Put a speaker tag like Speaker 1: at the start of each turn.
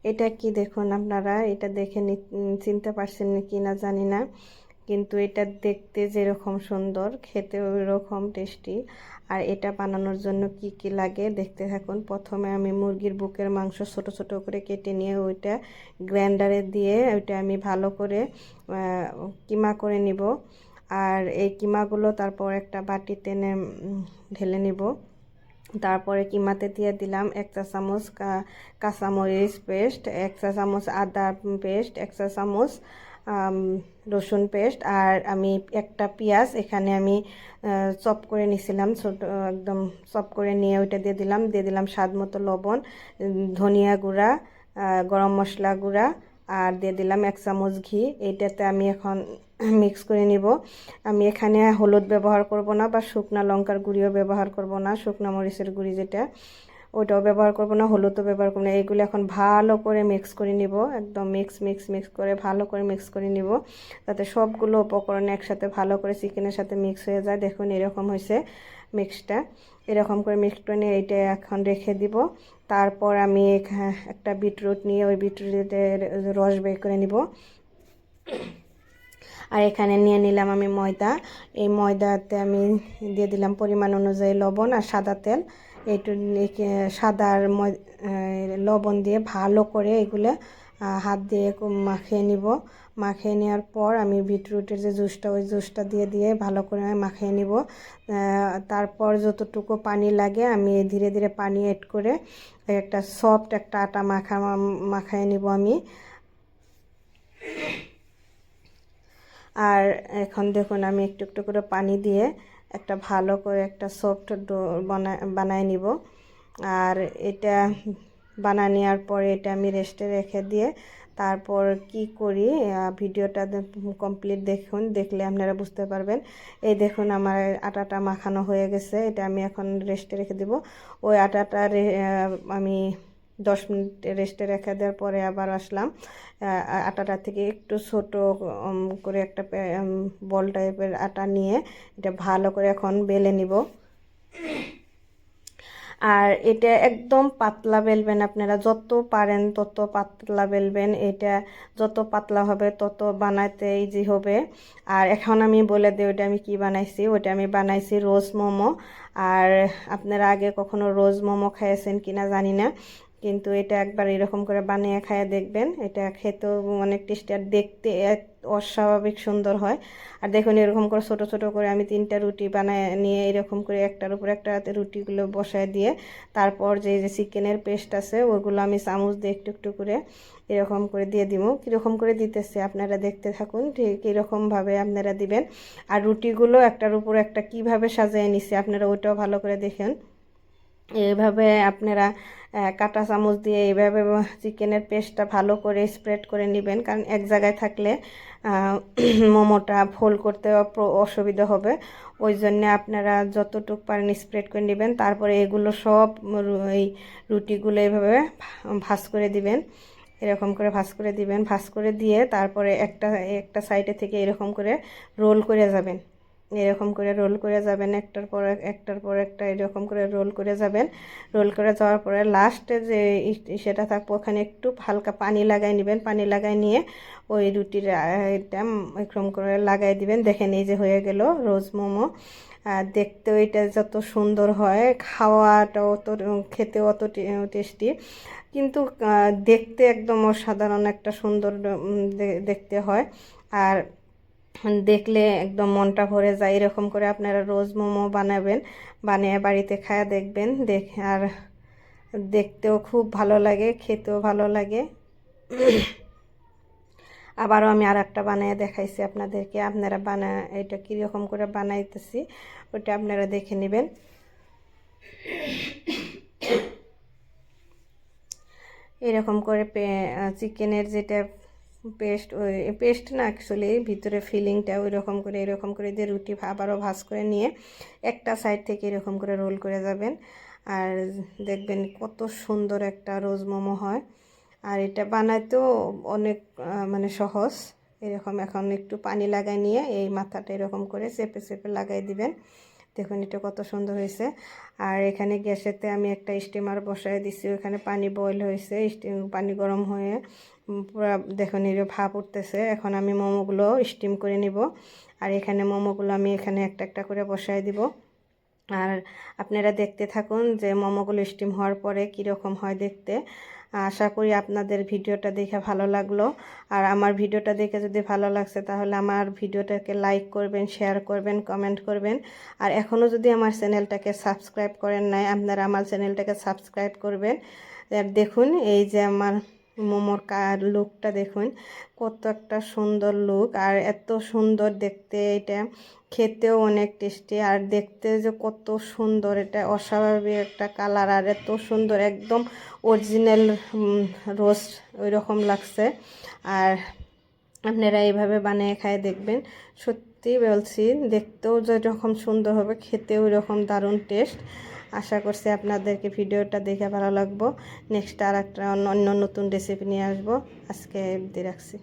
Speaker 1: এটা কি দেখুন আপনারা, এটা দেখে চিনতে পারছেন কি না জানি না, কিন্তু এটা দেখতে যেরকম সুন্দর খেতে ওই রকম টেস্টি। আর এটা বানানোর জন্য কি কি লাগে দেখতে থাকুন। প্রথমে আমি মুরগির বুকের মাংস ছোট ছোট করে কেটে নিয়ে ওইটা গ্রাইন্ডারে দিয়ে ওইটা আমি ভালো করে কিমা করে নিব। আর এই কিমাগুলো তারপর একটা বাটিতে ঢেলে নিব। তারপরে কিমাতে দিয়ে দিলাম 1 চা চামচ কাঁচামরিচ পেস্ট, 1 চা চামচ আদা পেস্ট, 1 চা চামচ রসুন পেস্ট। আর আমি একটা পেঁয়াজ এখানে আমি চপ করে নিছিলাম, ছোট একদম চপ করে নিয়ে ওইটা দিয়ে দিলাম স্বাদ মতো লবণ, ধনিয়া গুঁড়া, গরম মশলা গুঁড়া, আর দিয়ে দিলাম 1 চামচ ঘি। এইটাতে আমি এখন মিক্স করে নিব। আমি এখানে হলুদ ব্যবহার করব না বা শুকনা লঙ্কার গুঁড়িও ব্যবহার করব না, শুকনা মরিচের গুঁড়ি যেটা ওইটাও ব্যবহার করব না, হলুদও ব্যবহার করব না। এইগুলো এখন ভালো করে মিক্স করে নিব, একদম মিক্স করে ভালো করে মিক্স করে নিব, যাতে সবগুলো উপকরণ একসাথে ভালো করে চিকেনের সাথে মিক্স হয়ে যায়। দেখুন এরকম হয়েছে মিক্সটা, এরকম করে মিক্স করে নিয়ে এইটা এখন রেখে দিব। তারপর আমি একটা বিটরুট নিয়ে ওই বিটরুটের রস বের করে নিব। আর এখানে নিয়ে নিলাম আমি ময়দা। এই ময়দাতে আমি দিয়ে দিলাম পরিমাণ অনুযায়ী লবণ আর সাদা তেল। একটু সাদার লবণ দিয়ে ভালো করে এগুলো হাত দিয়ে মাখিয়ে নিব। মাখিয়ে নেওয়ার পর আমি বিটরুটের যে জুসটা ওই জুসটা দিয়ে ভালো করে মাখিয়ে নিব। তারপর যতটুকু পানি লাগে আমি ধীরে ধীরে পানি এড করে একটা সফট একটা আটা মাখিয়ে নিব আমি। আর এখন দেখুন আমি একটু একটু করে পানি দিয়ে একটা ভালো করে একটা সফট ডো বানায় নিব। আর এটা বানিয়ে নেওয়ার পরে এটা আমি রেস্টে রেখে দিয়ে তারপর কি করি ভিডিওটা কমপ্লিট দেখুন, দেখলে আপনারা বুঝতে পারবেন। এই দেখুন আমার আটাটা মাখানো হয়ে গেছে, এটা আমি এখন রেস্টে রেখে দেব। ওই আটাটা আমি 10 মিনিট রেস্টে রেখে দেওয়ার পরে আবার আসলাম। আটাটা থেকে একটু ছোট করে একটা বল টাইপের আটা নিয়ে এটা ভালো করে এখন বেলে নিব। আর এটা একদম পাতলা বেলবেন, আপনারা যত পারেন তত পাতলা বেলবেন, এটা যত পাতলা হবে তত বানাতে ইজি হবে। আর এখন আমি বলে দিই ওইটা আমি কি বানাইছি। ওইটা আমি বানাইছি রোজ মোমো। আর আপনারা আগে কখনো রোজ মোমো খেয়েছেন কিনা জানি না, কিন্তু এটা একবার এরকম করে বানিয়ে খাইয়ে দেখবেন, এটা খেতেও অনেক টেস্টি আর দেখতে অস্বাভাবিক সুন্দর হয়। আর দেখুন এরকম করে ছোট ছোট করে আমি 3টা রুটি বানায় নিয়ে এরকম করে একটার উপর একটা রুটিগুলো বসায় দিয়ে তারপর যে যে চিকেনের পেস্ট আছে ওইগুলো আমি চামচ দিয়ে একটু একটু করে এরকম করে দিয়ে দিব। কীরকম করে দিতেছে আপনারা দেখতে থাকুন, ঠিক এরকমভাবে আপনারা দিবেন। আর রুটিগুলো একটার উপর একটা কিভাবে সাজিয়ে নিছে আপনারা ওইটাও ভালো করে দেখেন। এইভাবে আপনারা কাঁটা চামচ দিয়ে এইভাবে চিকেনের পেস্টটা ভালো করে স্প্রেড করে নেবেন, কারণ এক জায়গায় থাকলে মোমোটা ফোল্ড করতে অসুবিধা হবে। ওই জন্য আপনারা যতটুকু পারেন স্প্রেড করে নেবেন। তারপরে এগুলো সব এই রুটিগুলো এইভাবে ভাঁজ করে দিবেন, এরকম করে ভাঁজ করে দিবেন। ভাঁজ করে দিয়ে তারপরে একটা একটা সাইডে থেকে এরকম করে রোল করে যাবেন, এরকম করে রোল করে যাবেন, একটার পর একটা এরকম করে রোল করে যাবেন। রোল করে যাওয়ার পরে লাস্টে যে সেটা থাকবো ওখানে একটু হালকা পানি লাগাই নেবেন, পানি লাগাই নিয়ে ওই রুটির এটা এরকম করে লাগাই দিবেন। দেখেন এই যে হয়ে গেল রোজ মোমো। দেখতেও এটা যত সুন্দর হয়, খাওয়াটাও তো খেতেও অত টেস্টি, কিন্তু দেখতে একদম অসাধারণ একটা সুন্দর দেখতে হয়। আর দেখলে একদম মনটা ভরে যায়। এরকম করে আপনারা রোজ মোমো বানাবেন, বানিয়ে বাড়িতে খায়া দেখবেন, আর দেখতেও খুব ভালো লাগে, খেতেও ভালো লাগে। আবারও আমি আর একটা বানিয়ে দেখাইছি আপনাদেরকে, আপনারা এটা কীরকম করে বানাইতেছি ওটা আপনারা দেখে নেবেন। এরকম করে চিকেনের যেটা পেস্ট, ওই পেস্ট না অ্যাকচুয়ালি ভিতরে ফিলিংটা ওই রকম করে এরকম করে দিয়ে রুটি আবারও ভাঁজ করে নিয়ে একটা সাইড থেকে এরকম করে রোল করে যাবেন। আর দেখবেন কত সুন্দর একটা রোজ মোমো হয়। আর এটা বানাইতেও অনেক মানে সহজ। এরকম এখন একটু পানি লাগাই নিয়ে এই মাথাটা এরকম করে চেপে চেপে লাগাই দিবেন, দেখুন এটা কত সুন্দর হয়েছে। আর এখানে গ্যাসেতে আমি একটা স্টিমার বসায় দিছি, ওখানে পানি বয়েল হয়েছে, পানি গরম হয়ে পুরো দেখুন এই ভাপ উঠতেছে। এখন আমি মোমোগুলো স্টিম করে নিব। আর এখানে মোমোগুলো আমি এখানে একটা একটা করে বসায় দিব। আর আপনারা দেখতে থাকুন যে মোমোগুলো স্টিম হওয়ার পরে কীরকম হয় দেখতে। আশা করি আপনাদের ভিডিওটা দেখে ভালো লাগলো। আর আমার ভিডিওটা দেখে যদি ভালো লাগছে তাহলে আমার ভিডিওটাকে লাইক করবেন, শেয়ার করবেন, কমেন্ট করবেন। আর এখনও যদি আমার চ্যানেলটাকে সাবস্ক্রাইব করেন নাই, আপনারা আমার চ্যানেলটাকে সাবস্ক্রাইব করবেন। আর দেখুন এই যে আমার মোমোর লুকটা দেখুন, কত একটা সুন্দর লুক, আর এত সুন্দর দেখতে। এটা খেতেও অনেক টেস্টি, আর দেখতে যে কত সুন্দর, এটা অস্বাভাবিক একটা কালার, আর এত সুন্দর একদম অরিজিনাল রোস্ট ওই রকম লাগছে। আর আপনারা এইভাবে বানিয়ে খায় দেখবেন, সত্যি বলছি দেখতেও যেরকম সুন্দর হবে খেতেও এরকম দারুণ টেস্ট। আশা করছি আপনাদেরকে ভিডিওটা দেখে ভালো লাগবো। নেক্সট আর একটা অন্য নতুন রেসিপি নিয়ে আসবো। আজকে দিয়ে রাখছি।